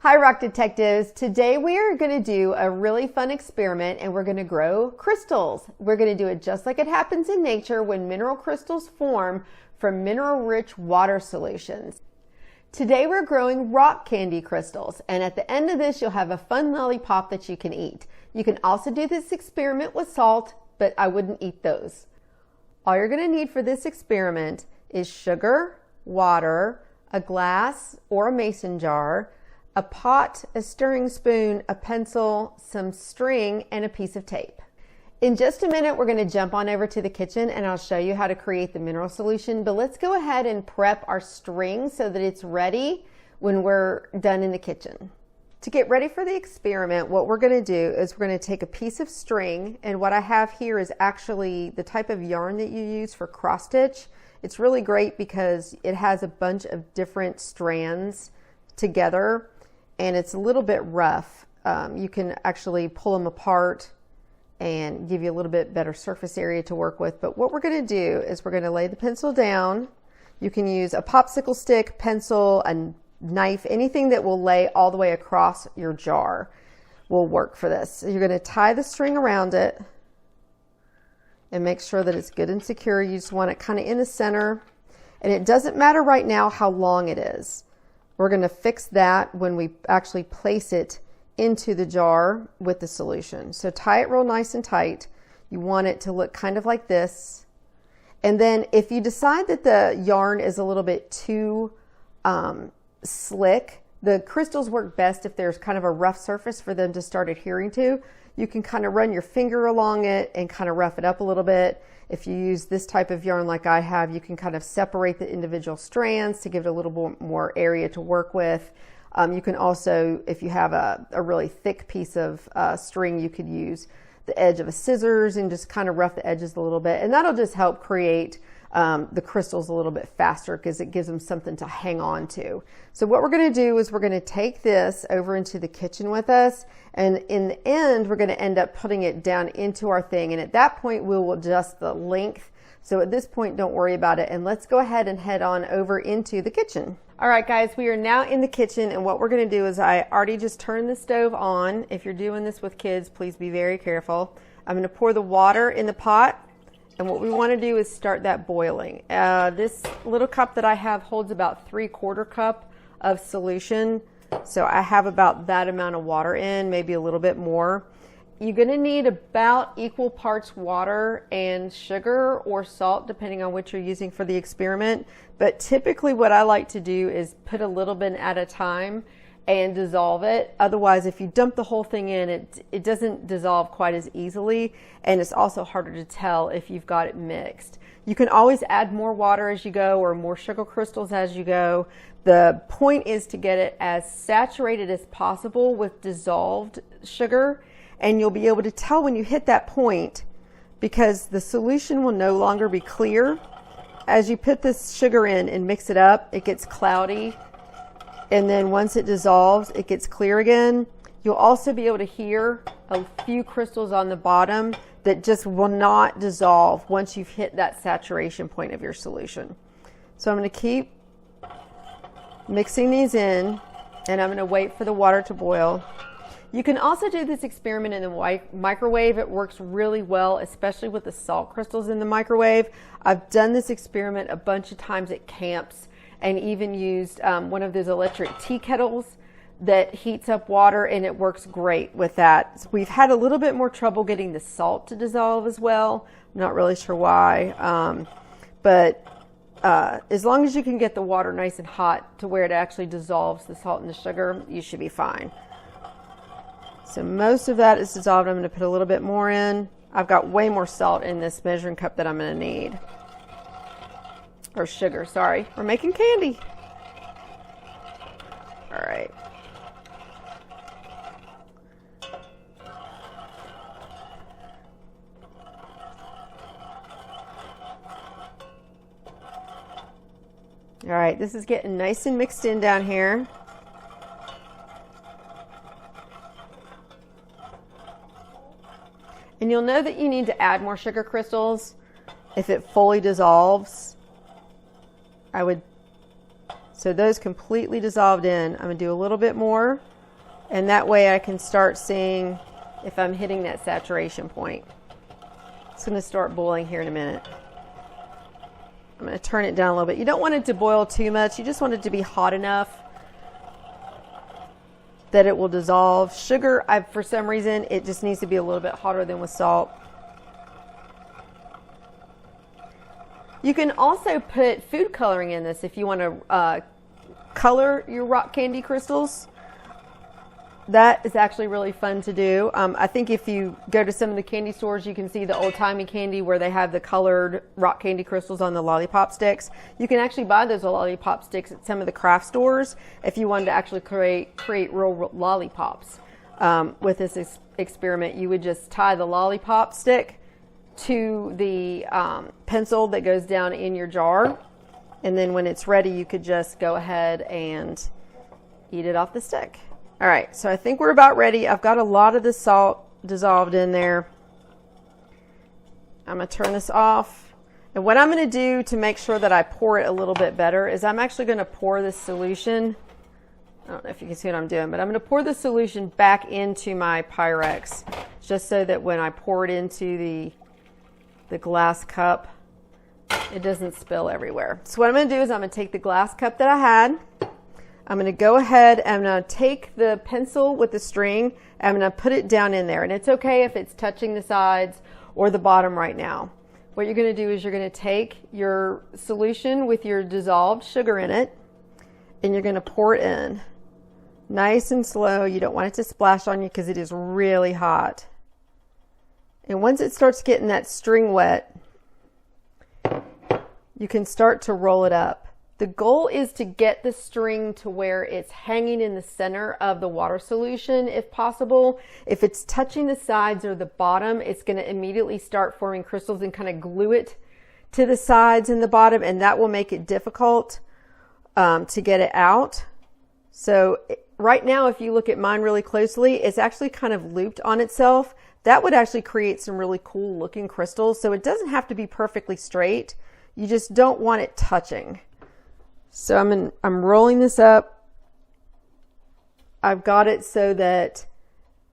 Hi Rock Detectives! Today we are going to do a really fun experiment and we're going to grow crystals. We're going to do it just like it happens in nature when mineral crystals form from mineral-rich water solutions. Today we're growing rock candy crystals, and at the end of this you'll have a fun lollipop that you can eat. You can also do this experiment with salt, but I wouldn't eat those. All you're going to need for this experiment is sugar, water, a glass or a mason jar, a pot, a stirring spoon, a pencil, some string, and a piece of tape. In just a minute, we're going to jump on over to the kitchen and I'll show you how to create the mineral solution, but let's go ahead and prep our string so that it's ready when we're done in the kitchen. To get ready for the experiment, what we're going to do is we're going to take a piece of string, and what I have here is actually the type of yarn that you use for cross stitch. It's really great because it has a bunch of different strands together and it's a little bit rough. You can actually pull them apart and give you a little bit better surface area to work with. But what we're going to do is we're going to lay the pencil down. You can use a popsicle stick, pencil, a knife, anything that will lay all the way across your jar will work for this. So you're going to tie the string around it and make sure that it's good and secure. You just want it kind of in the center, and it doesn't matter right now how long it is. We're going to fix that when we actually place it into the jar with the solution. So tie it real nice and tight. You want it to look kind of like this. And then if you decide that the yarn is a little bit too slick, the crystals work best if there's kind of a rough surface for them to start adhering to. You can kind of run your finger along it and kind of rough it up a little bit. If you use this type of yarn like I have, you can kind of separate the individual strands to give it a little bit more area to work with. You can also, if you have a really thick piece of string, you could use the edge of a scissors and just kind of rough the edges a little bit. And that'll just help create the crystals a little bit faster because it gives them something to hang on to. So what we're going to do is we're going to take this over into the kitchen with us, and in the end we're going to end up putting it down into our thing, and at that point we will adjust the length. So at this point don't worry about it, and let's go ahead and head on over into the kitchen. All right guys, we are now in the kitchen, and what we're going to do is I already just turned the stove on. If you're doing this with kids, please be very careful. I'm going to pour the water in the pot. And what we want to do is start that boiling. This little cup that I have holds about 3/4 cup of solution. So I have about that amount of water in, maybe a little bit more. You're going to need about equal parts water and sugar or salt, depending on what you're using for the experiment. But typically what I like to do is put a little bit at a time and dissolve it. Otherwise, if you dump the whole thing in, it doesn't dissolve quite as easily, and it's also harder to tell if you've got it mixed. You can always add more water as you go or more sugar crystals as you go. The point is to get it as saturated as possible with dissolved sugar, and you'll be able to tell when you hit that point because the solution will no longer be clear. As you put this sugar in and mix it up, it gets cloudy. And then once it dissolves, it gets clear again. You'll also be able to hear a few crystals on the bottom that just will not dissolve once you've hit that saturation point of your solution. So I'm going to keep mixing these in, and I'm going to wait for the water to boil. You can also do this experiment in the microwave. It works really well, especially with the salt crystals in the microwave. I've done this experiment a bunch of times at camps, and even used one of those electric tea kettles that heats up water, and it works great with that. So we've had a little bit more trouble getting the salt to dissolve as well. I'm not really sure why, but as long as you can get the water nice and hot to where it actually dissolves the salt and the sugar, you should be fine. So most of that is dissolved. I'm going to put a little bit more in. I've got way more salt in this measuring cup that I'm going to need. Or sugar, sorry. We're making candy. All right. All right, this is getting nice and mixed in down here. And you'll know that you need to add more sugar crystals if it fully dissolves. I would So those completely dissolved in. I'm going to do a little bit more, and that way I can start seeing if I'm hitting that saturation point. It's going to start boiling here in a minute. I'm going to turn it down a little bit. You don't want it to boil too much. You just want it to be hot enough that it will dissolve. Sugar, for some reason, it just needs to be a little bit hotter than with salt. You can also put food coloring in this if you want to color your rock candy crystals. That is actually really fun to do. I think if you go to some of the candy stores, you can see the old-timey candy where they have the colored rock candy crystals on the lollipop sticks. You can actually buy those lollipop sticks at some of the craft stores if you wanted to actually create real lollipops. With this experiment, you would just tie the lollipop stick to the pencil that goes down in your jar, and then when it's ready, you could just go ahead and eat it off the stick. All right, so I think we're about ready. I've got a lot of the salt dissolved in there. I'm going to turn this off. And what I'm going to do to make sure that I pour it a little bit better is I'm actually going to pour this solution. I don't know if you can see what I'm doing, but I'm going to pour the solution back into my Pyrex just so that when I pour it into the glass cup, it doesn't spill everywhere. So what I'm going to do is I'm going to take the glass cup that I had. I'm going to go ahead and I'm going to take the pencil with the string and I'm going to put it down in there. And it's okay if it's touching the sides or the bottom right now. What you're going to do is you're going to take your solution with your dissolved sugar in it and you're going to pour it in. Nice and slow. You don't want it to splash on you because it is really hot. And once it starts getting that string wet, you can start to roll it up. The goal is to get the string to where it's hanging in the center of the water solution if possible. If it's touching the sides or the bottom, it's going to immediately start forming crystals and kind of glue it to the sides and the bottom, and that will make it difficult to get it out. So right now, if you look at mine really closely, it's actually kind of looped on itself. That would actually create some really cool looking crystals. So it doesn't have to be perfectly straight. You just don't want it touching. So I'm rolling this up. I've got it so that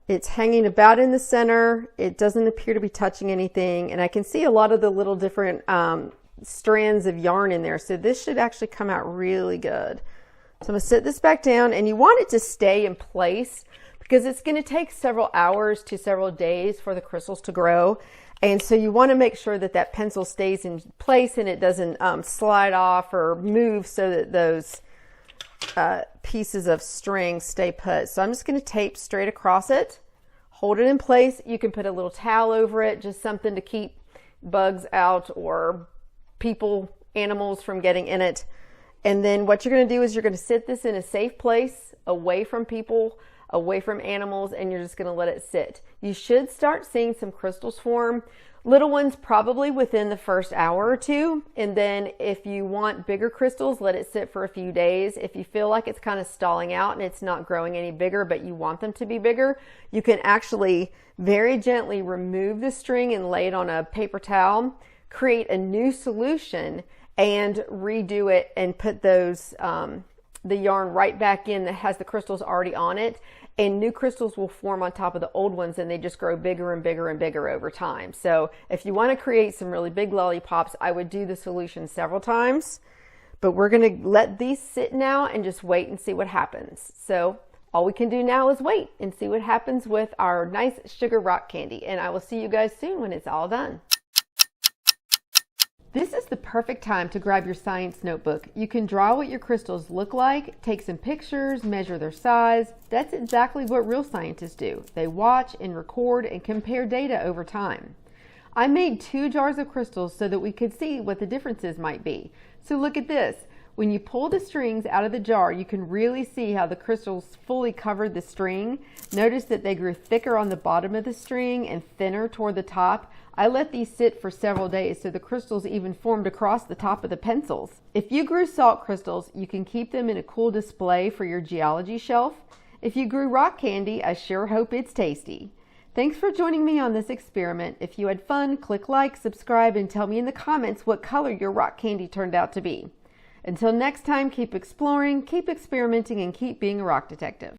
it's hanging about in the center. It doesn't appear to be touching anything. And I can see a lot of the little different strands of yarn in there. So this should actually come out really good. So I'm going to set this back down, and you want it to stay in place because it's going to take several hours to several days for the crystals to grow. And so you want to make sure that that pencil stays in place and it doesn't slide off or move so that those pieces of string stay put. So I'm just going to tape straight across it, hold it in place. You can put a little towel over it, just something to keep bugs out or people, animals from getting in it. And then what you're going to do is you're going to sit this in a safe place away from people, away from animals, and you're just going to let it sit. You should start seeing some crystals form. Little ones probably within the first hour or two. And then if you want bigger crystals, let it sit for a few days. If you feel like it's kind of stalling out and it's not growing any bigger, but you want them to be bigger, you can actually very gently remove the string and lay it on a paper towel, create a new solution, and redo it and put those the yarn right back in that has the crystals already on it, and new crystals will form on top of the old ones, and they just grow bigger and bigger and bigger over time. So if you want to create some really big lollipops, I would do the solution several times, but we're going to let these sit now and just wait and see what happens. So all we can do now is wait and see what happens with our nice sugar rock candy, and I will see you guys soon when it's all done. This is the perfect time to grab your science notebook. You can draw what your crystals look like, take some pictures, measure their size. That's exactly what real scientists do. They watch and record and compare data over time. I made 2 jars of crystals so that we could see what the differences might be. So look at this. When you pull the strings out of the jar, you can really see how the crystals fully covered the string. Notice that they grew thicker on the bottom of the string and thinner toward the top. I let these sit for several days so the crystals even formed across the top of the pencils. If you grew salt crystals, you can keep them in a cool display for your geology shelf. If you grew rock candy, I sure hope it's tasty. Thanks for joining me on this experiment. If you had fun, click like, subscribe, and tell me in the comments what color your rock candy turned out to be. Until next time, keep exploring, keep experimenting, and keep being a rock detective.